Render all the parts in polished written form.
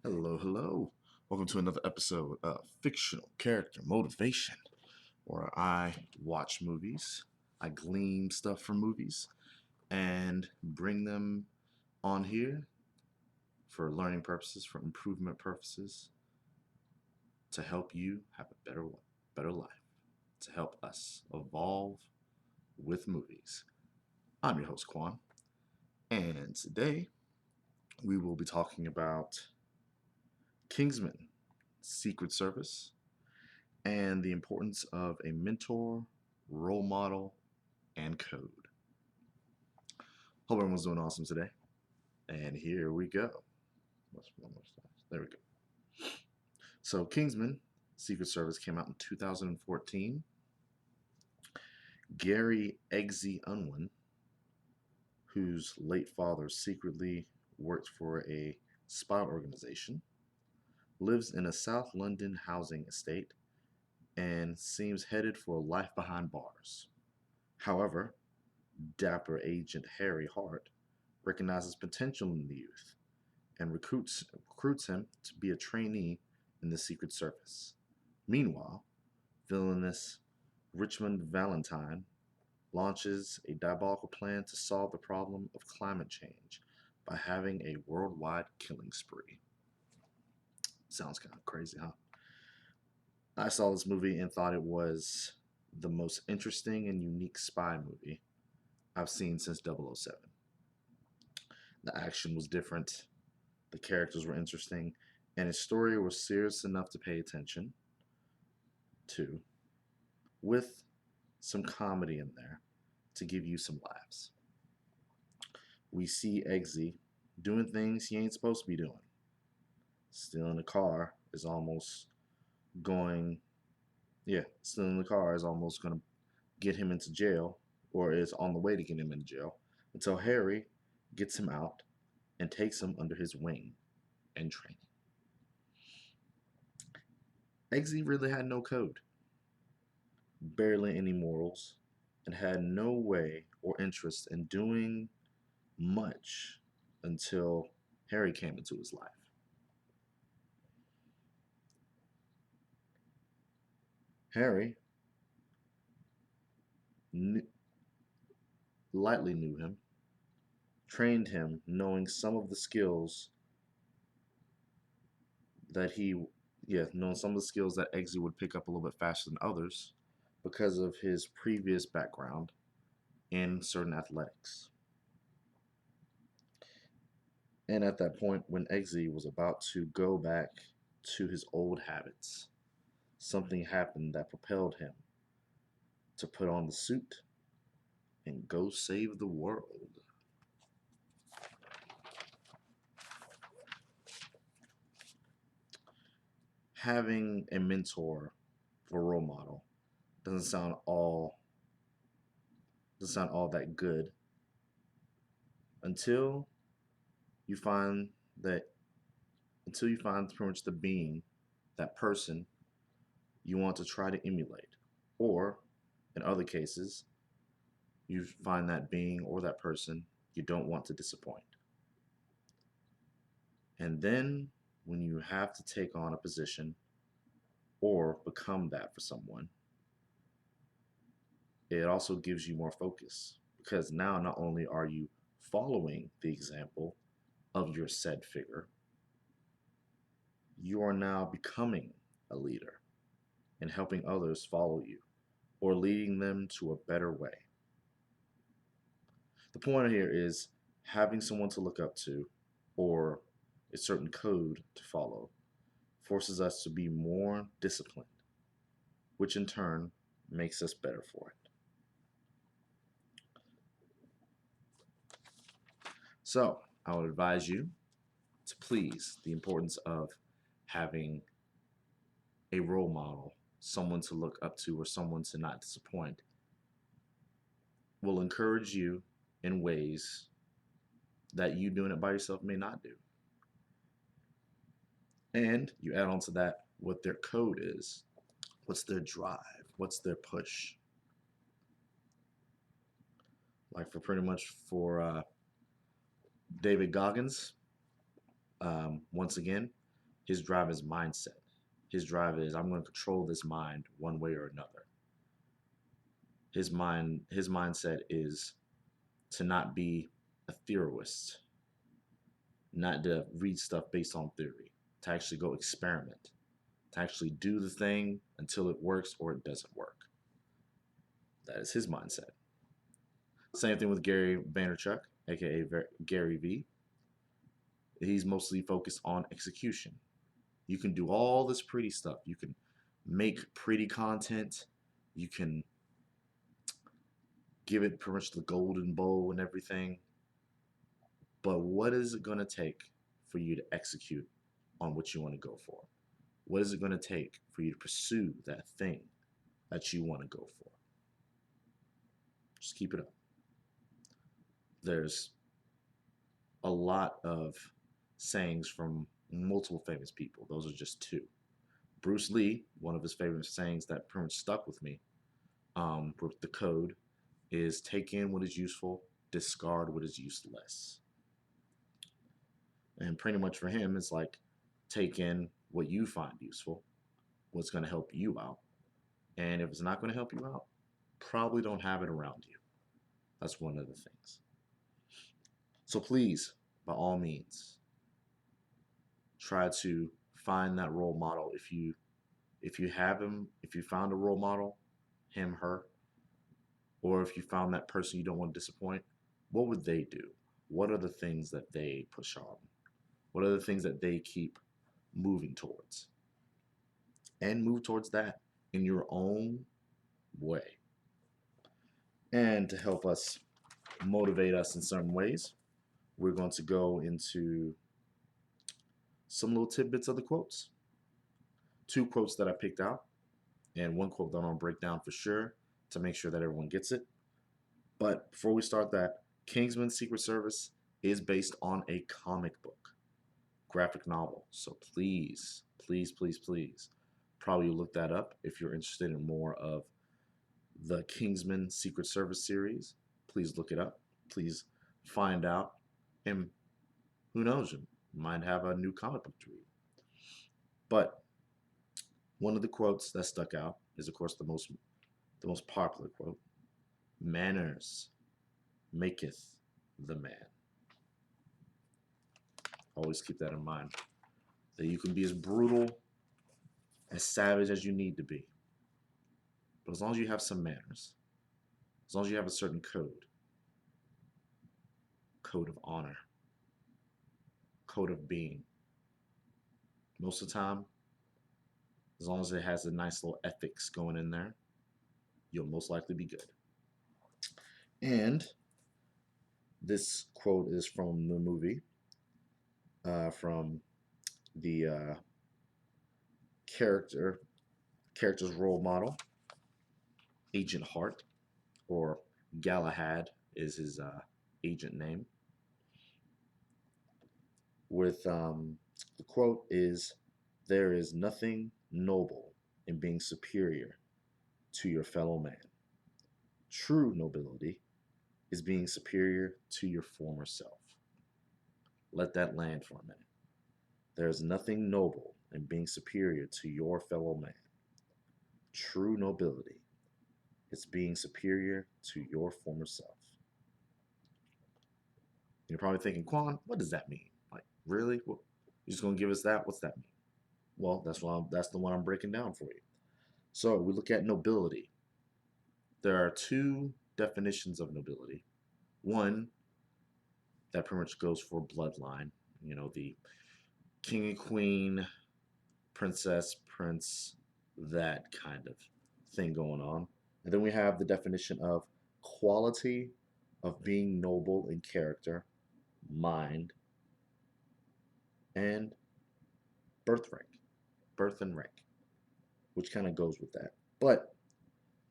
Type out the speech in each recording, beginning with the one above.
Hello, hello. Welcome to another episode of Fictional Character Motivation, where I watch movies, I glean stuff from movies, and bring them on here for learning purposes, for improvement purposes, to help you have a better life, to help us evolve with movies. I'm your host, Quan, and today we will be talking about Kingsmen, Secret Service, and the importance of a mentor, role model, and code. Hope everyone's doing awesome today. And here we go. There we go. So, Kingsman Secret Service came out in 2014. Gary Eggsy Unwin, whose late father secretly worked for a spy organization, lives in a South London housing estate and seems headed for a life behind bars. However, dapper agent Harry Hart recognizes potential in the youth and recruits him to be a trainee in the Secret Service. Meanwhile, villainous Richmond Valentine launches a diabolical plan to solve the problem of climate change by having a worldwide killing spree. Sounds kind of crazy, huh? I saw this movie and thought it was the most interesting and unique spy movie I've seen since 007. The action was different, the characters were interesting, and his story was serious enough to pay attention to, with some comedy in there to give you some laughs. We see Eggsy doing things he ain't supposed to be doing. Stealing a car is almost going, stealing the car is almost going to get him into jail, or is on the way to get him into jail, until Harry gets him out and takes him under his wing and training. Eggsy really had no code, barely any morals, and had no way or interest in doing much until Harry came into his life. Harry kn- lightly knew him, trained him, knowing some of the skills that knowing some of the skills that Eggsy would pick up a little bit faster than others because of his previous background in certain athletics. And at that point, when Eggsy was about to go back to his old habits, something happened that propelled him to put on the suit and go save the world. Having a mentor or role model doesn't sound all that good until you find that until you find pretty much the being, that person you want to try to emulate. Or in other cases, you find that being or that person you don't want to disappoint. And then when you have to take on a position or become that for someone, it also gives you more focus, because now not only are you following the example of your said figure, you are now becoming a leader and helping others follow you or leading them to a better way. The point here is having someone to look up to or a certain code to follow forces us to be more disciplined, which in turn makes us better for it. So, I would advise you to please the importance of having a role model, someone to look up to, or someone to not disappoint, will encourage you in ways that you doing it by yourself may not do. And you add on to that what their code is, what's their drive, what's their push. Like for David Goggins, once again, His drive is mindset. His drive is I'm going to control this mind one way or another. His mindset is to not be a theorist, not to read stuff based on theory, to actually go experiment, to actually do the thing until it works or it doesn't work. That is his mindset. Same thing with Gary Vaynerchuk, aka Gary V. He's mostly focused on execution. You can do all this pretty stuff. You can make pretty content. You can give it pretty much the golden bowl and everything. But what is it going to take for you to execute on what you want to go for? What is it going to take for you to pursue that thing that you want to go for? Just keep it up. There's a lot of sayings from multiple famous people. Those are just two. Bruce Lee, one of his favorite sayings that pretty much stuck with me with the code is take in what is useful, discard what is useless. And pretty much for him, it's like take in what you find useful, what's going to help you out. And if it's not going to help you out, probably don't have it around you. That's one of the things. So please, by all means, try to find that role model. If you have him, if you found a role model, him, her, or if you found that person you don't want to disappoint, what would they do? What are the things that they push on? What are the things that they keep moving towards? And move towards that in your own way. And to help us motivate us in certain ways, we're going to go into some little tidbits of the quotes. 2 quotes that I picked out, and 1 quote that I'm going to break down for sure to make sure that everyone gets it. But before we start that, Kingsman Secret Service is based on a comic book, graphic novel. So please, please, please, please, probably look that up if you're interested in more of the Kingsman Secret Service series. Please look it up. Please find out. And who knows, you might have a new comic book to read. But one of the quotes that stuck out is, of course, the most popular quote: "Manners maketh the man." Always keep that in mind. That you can be as brutal, as savage as you need to be, but as long as you have some manners, as long as you have a certain code of honor, code of being, most of the time, as long as it has a nice little ethics going in there, you'll most likely be good. And this quote is from the movie, from the character's role model, Agent Hart, or Galahad is his agent name. With the quote is, "There is nothing noble in being superior to your fellow man. True nobility is being superior to your former self." Let that land for a minute. There is nothing noble in being superior to your fellow man. True nobility is being superior to your former self. You're probably thinking, Quan, what does that mean? Like, really? What, you're just going to give us that? What's that mean? Well, that's the one I'm breaking down for you. So we look at nobility. There are 2 definitions of nobility. One that pretty much goes for bloodline. You know, the king and queen, princess, prince, that kind of thing going on. And then we have the definition of quality of being noble in character, mind, and birth and rank, which kind of goes with that. But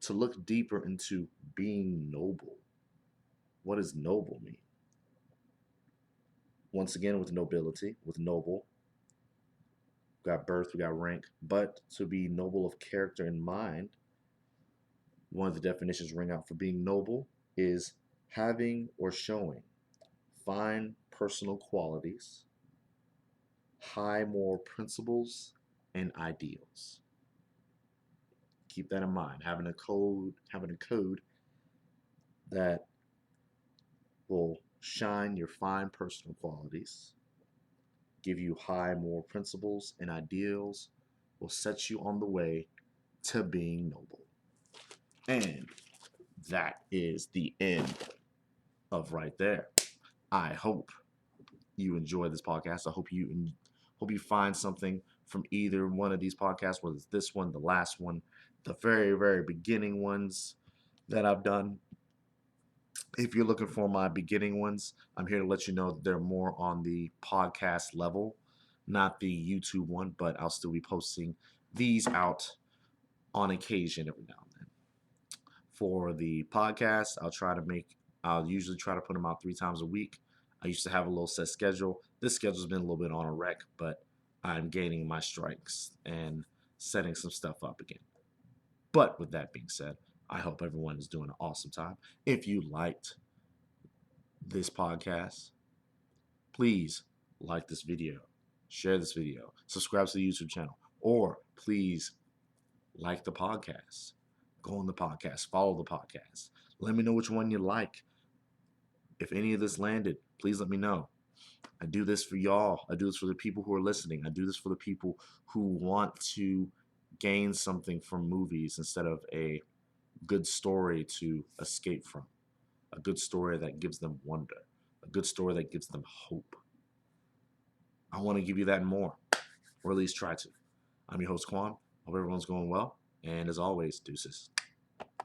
to look deeper into being noble, what does noble mean? Once again, with nobility, with noble, we got birth, we got rank, but to be noble of character and mind, one of the definitions ring out for being noble is having or showing fine personal qualities high moral principles and ideals. Keep that in mind. Having a code that will shine your fine personal qualities, give you high moral principles and ideals, will set you on the way to being noble. And that is the end of right there. I hope you enjoy this podcast. I hope you find something from either one of these podcasts, whether it's this one, the last one, the very, very beginning ones that I've done. If you're looking for my beginning ones, I'm here to let you know that they're more on the podcast level, not the YouTube one, but I'll still be posting these out on occasion every now and then. For the podcast, I'll usually try to put them out 3 times a week. I used to have a little set schedule. This schedule's been a little bit on a wreck, but I'm gaining my strengths and setting some stuff up again. But with that being said, I hope everyone is doing an awesome time. If you liked this podcast, please like this video, share this video, subscribe to the YouTube channel, or please like the podcast. Go on the podcast, follow the podcast. Let me know which one you like. If any of this landed, please let me know. I do this for y'all. I do this for the people who are listening. I do this for the people who want to gain something from movies instead of a good story to escape from. A good story that gives them wonder. A good story that gives them hope. I want to give you that and more, or at least try to. I'm your host, Quan. Hope everyone's going well. And as always, deuces.